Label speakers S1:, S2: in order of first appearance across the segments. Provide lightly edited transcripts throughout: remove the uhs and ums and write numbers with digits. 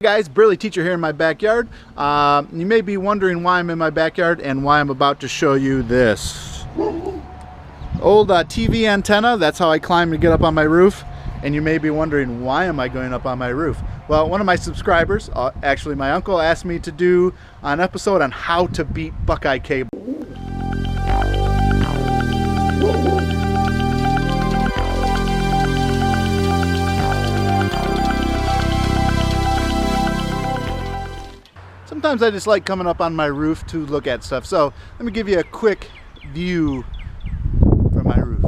S1: Guys, Burly Teacher here in my backyard. You may be wondering why I'm in my backyard and why I'm about to show you this old TV antenna. That's how I climb to get up on my roof. And you may be wondering, why am I going up on my roof? Well, one of my subscribers, actually my uncle, asked me to do an episode on how to beat Buckeye Cable. Sometimes I just like coming up on my roof to look at stuff. So let me give you a quick view from my roof.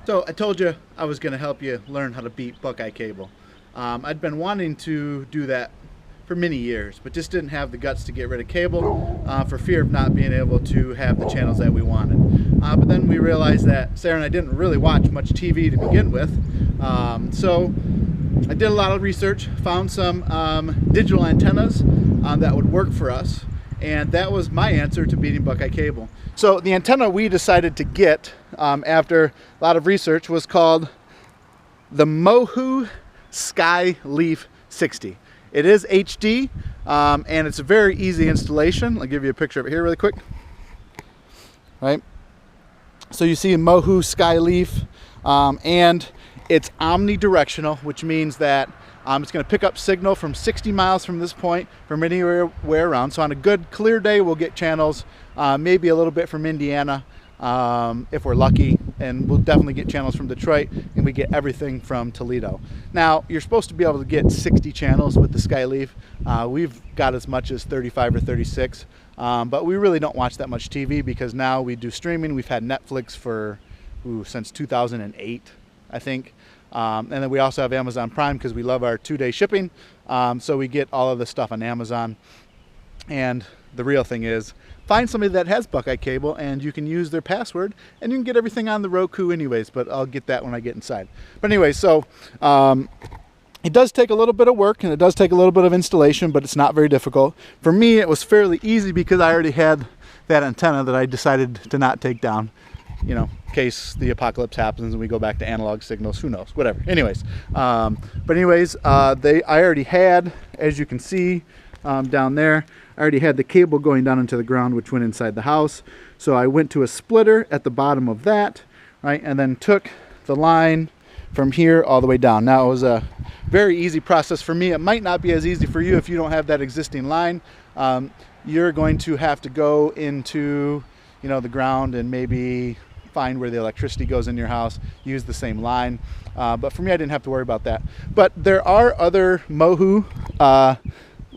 S1: So I told you I was going to help you learn how to beat Buckeye Cable. I'd been wanting to do that for many years, but just didn't have the guts to get rid of cable for fear of not being able to have the channels that we wanted. But then we realized that Sarah and I didn't really watch much TV to begin with. So I did a lot of research, found some digital antennas that would work for us, and that was my answer to beating Buckeye Cable. So the antenna we decided to get after a lot of research was called the Mohu Sky Leaf 60. It is HD, and it's a very easy installation. I'll give you a picture of it here really quick. Right. So you see Mohu Sky Leaf, and it's omnidirectional, which means that it's going to pick up signal from 60 miles from this point from anywhere around. So on a good clear day, we'll get channels, maybe a little bit from Indiana, if we're lucky, and we'll definitely get channels from Detroit, and we get everything from Toledo. Now, you're supposed to be able to get 60 channels with the Sky Leaf. We've got as much as 35 or 36, but we really don't watch that much TV because now we do streaming. We've had Netflix for since 2008, I think. And then we also have Amazon Prime because we love our 2-day shipping. So we get all of the stuff on Amazon. And the real thing is, find somebody that has Buckeye Cable and you can use their password and you can get everything on the Roku anyways, but I'll get that when I get inside. But anyway, so it does take a little bit of work and it does take a little bit of installation, but it's not very difficult. For me, it was fairly easy because I already had that antenna that I decided to not take down, you know, in case the apocalypse happens and we go back to analog signals, who knows, whatever. Anyways, I already had, as you can see down there, I already had the cable going down into the ground, which went inside the house. So I went to a splitter at the bottom of that, right, and then took the line from here all the way down. Now, it was a very easy process for me. It might not be as easy for you if you don't have that existing line. You're going to have to go into, you know, the ground and maybe find where the electricity goes in your house, use the same line. But for me, I didn't have to worry about that. But there are other Mohu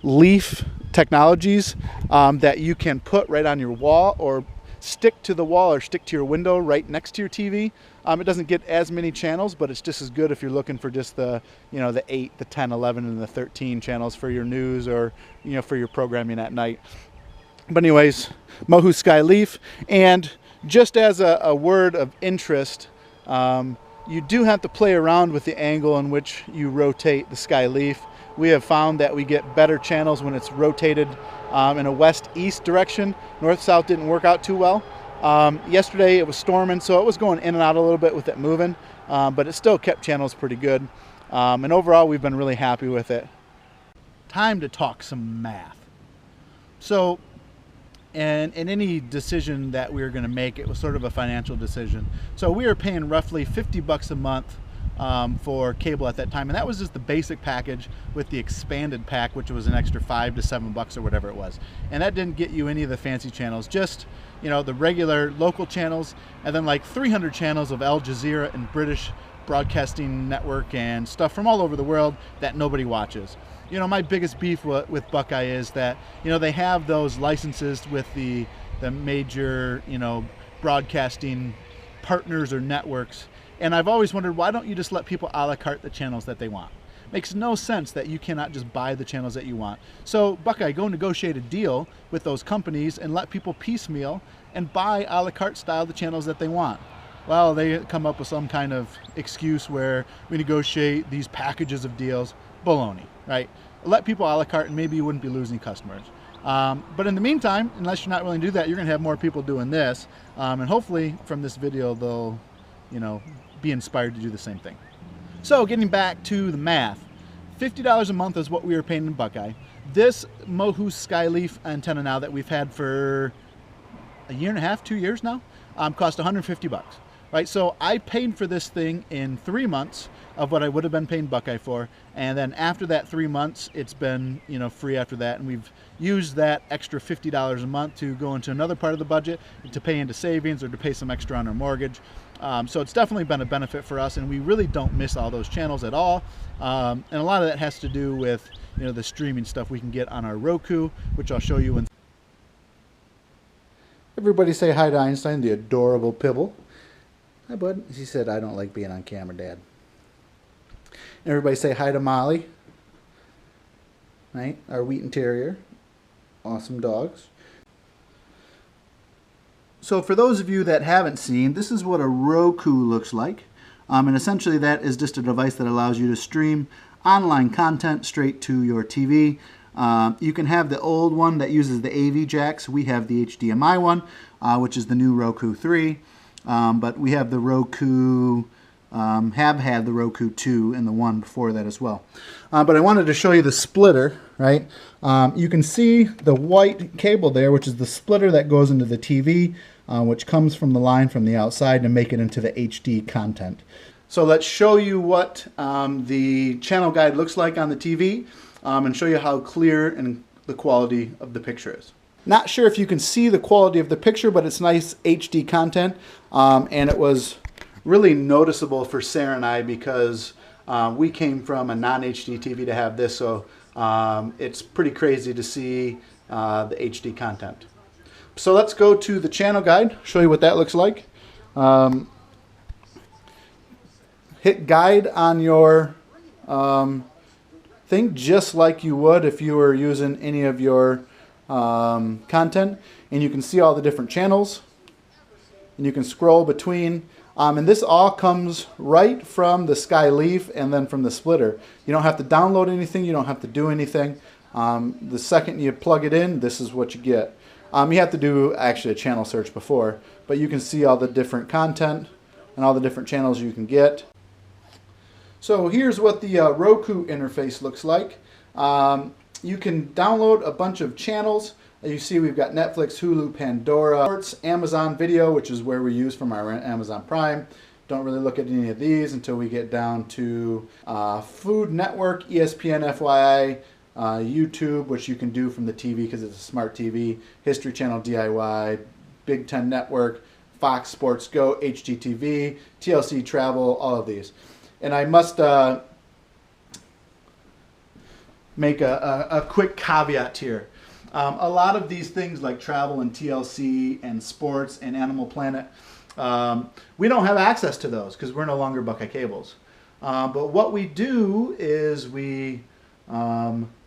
S1: leaf technologies that you can put right on your wall or stick to the wall or stick to your window right next to your TV. It doesn't get as many channels, but it's just as good if you're looking for just the, you know, the 8, the 10, 11, and the 13 channels for your news or, you know, for your programming at night. But anyways, Mohu Sky Leaf. And just as a word of interest, you do have to play around with the angle in which you rotate the Sky Leaf. We have found that we get better channels when it's rotated in a west-east direction. North-south didn't work out too well. Yesterday it was storming, so it was going in and out a little bit with it moving, but it still kept channels pretty good. And overall, we've been really happy with it. Time to talk some math. So, and in any decision that we were going to make, it was sort of a financial decision. So we were paying roughly $50 a month for cable at that time, and that was just the basic package with the expanded pack, which was an extra $5 to $7 or whatever it was. And that didn't get you any of the fancy channels, just, you know, the regular local channels, and then like 300 channels of Al Jazeera and British Broadcasting Network and stuff from all over the world that nobody watches. You know, my biggest beef with Buckeye is that, you know, they have those licenses with the major, you know, broadcasting partners or networks. And I've always wondered, why don't you just let people a la carte the channels that they want? Makes no sense that you cannot just buy the channels that you want. So Buckeye, go negotiate a deal with those companies and let people piecemeal and buy a la carte style the channels that they want. Well, they come up with some kind of excuse where we negotiate these packages of deals. Baloney, right? Let people a la carte and maybe you wouldn't be losing customers. But in the meantime, unless you're not willing to do that, you're going to have more people doing this. And hopefully from this video, they'll, be inspired to do the same thing. So getting back to the math, $50 a month is what we were paying in Buckeye. This Mohu Sky Leaf antenna now that we've had for a year and a half, 2 years now, cost 150 bucks. Right, so I paid for this thing in 3 months of what I would have been paying Buckeye for, and then after that 3 months, it's been free after that, and we've used that extra $50 a month to go into another part of the budget, to pay into savings or to pay some extra on our mortgage. So it's definitely been a benefit for us, and we really don't miss all those channels at all. And a lot of that has to do with the streaming stuff we can get on our Roku, which I'll show you in. Everybody say hi to Einstein, the adorable Pibble. Hi, bud. She said, I don't like being on camera, Dad. Everybody say hi to Molly. Right? Our Wheaton Terrier. Awesome dogs. So for those of you that haven't seen, this is what a Roku looks like. And essentially that is just a device that allows you to stream online content straight to your TV. You can have the old one that uses the AV jacks. We have the HDMI one, which is the new Roku 3. But we have the Roku, have had the Roku 2 and the one before that as well. But I wanted to show you the splitter, right? You can see the white cable there, which is the splitter that goes into the TV, which comes from the line from the outside to make it into the HD content. So let's show you what the channel guide looks like on the TV and show you how clear and the quality of the picture is. Not sure if you can see the quality of the picture, but it's nice HD content, and it was really noticeable for Sarah and I because we came from a non-HD TV to have this, so it's pretty crazy to see the HD content. So let's go to the channel guide, show you what that looks like. Hit guide on your thing just like you would if you were using any of your content, and you can see all the different channels, and you can scroll between, and this all comes right from the Sky Leaf and then from the splitter. You don't have to download anything, you don't have to do anything. The second you plug it in, this is what you get. You have to do actually a channel search before, but you can see all the different content and all the different channels you can get. So here's what the Roku interface looks like. You can download a bunch of channels. As you see, we've got Netflix, Hulu, Pandora, Amazon Video, which is where we use from our Amazon Prime. Don't really look at any of these until we get down to Food Network, ESPN, FYI, YouTube, which you can do from the TV because it's a smart TV, History Channel, DIY, Big Ten Network, Fox Sports Go, HGTV, TLC Travel, all of these. And I must make a quick caveat here. A lot of these things like travel and TLC and sports and Animal Planet, we don't have access to those because we're no longer Buckeye Cables. But what we do is we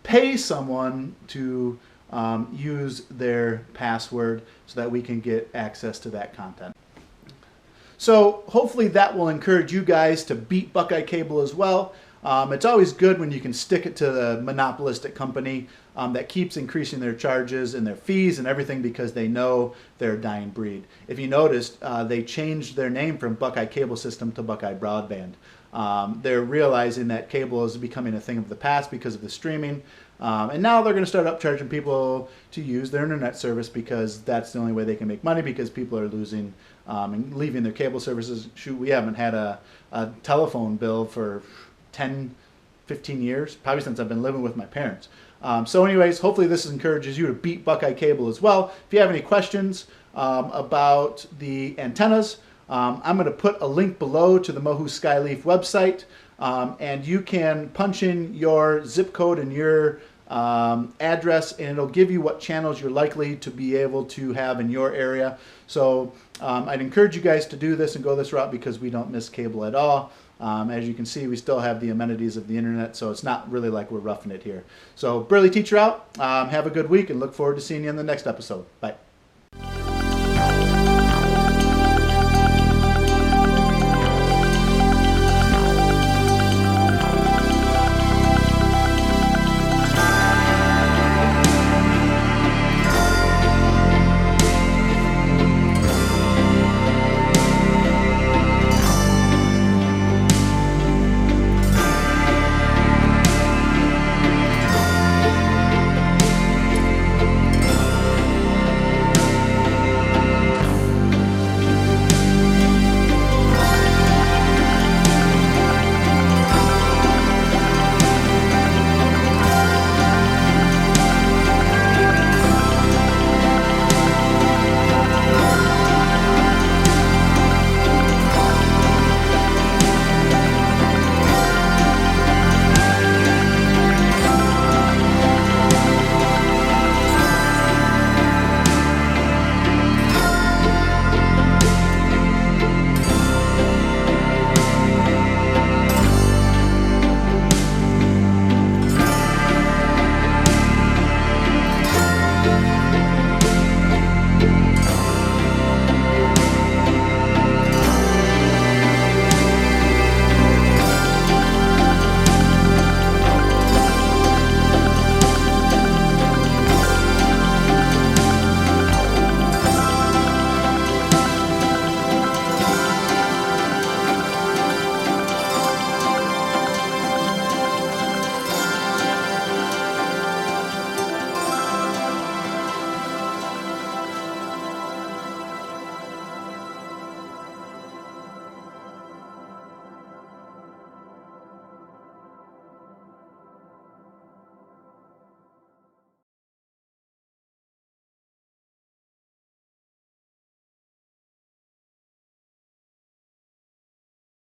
S1: pay someone to use their password so that we can get access to that content. So hopefully that will encourage you guys to beat Buckeye Cable as well. It's always good when you can stick it to the monopolistic company that keeps increasing their charges and their fees and everything because they know they're a dying breed. If you noticed, they changed their name from Buckeye Cable System to Buckeye Broadband. They're realizing that cable is becoming a thing of the past because of the streaming. And now they're going to start upcharging people to use their internet service because that's the only way they can make money because people are losing and leaving their cable services. Shoot, we haven't had a telephone bill for 10, 15 years, probably since I've been living with my parents. So anyways, hopefully this encourages you to beat Buckeye Cable as well. If you have any questions about the antennas, I'm going to put a link below to the Mohu Sky Leaf website, and you can punch in your zip code and your address, and it'll give you what channels you're likely to be able to have in your area. So I'd encourage you guys to do this and go this route because we don't miss cable at all. As you can see, we still have the amenities of the internet, so it's not really like we're roughing it here. So Burly Teacher out. Have a good week and look forward to seeing you in the next episode. Bye.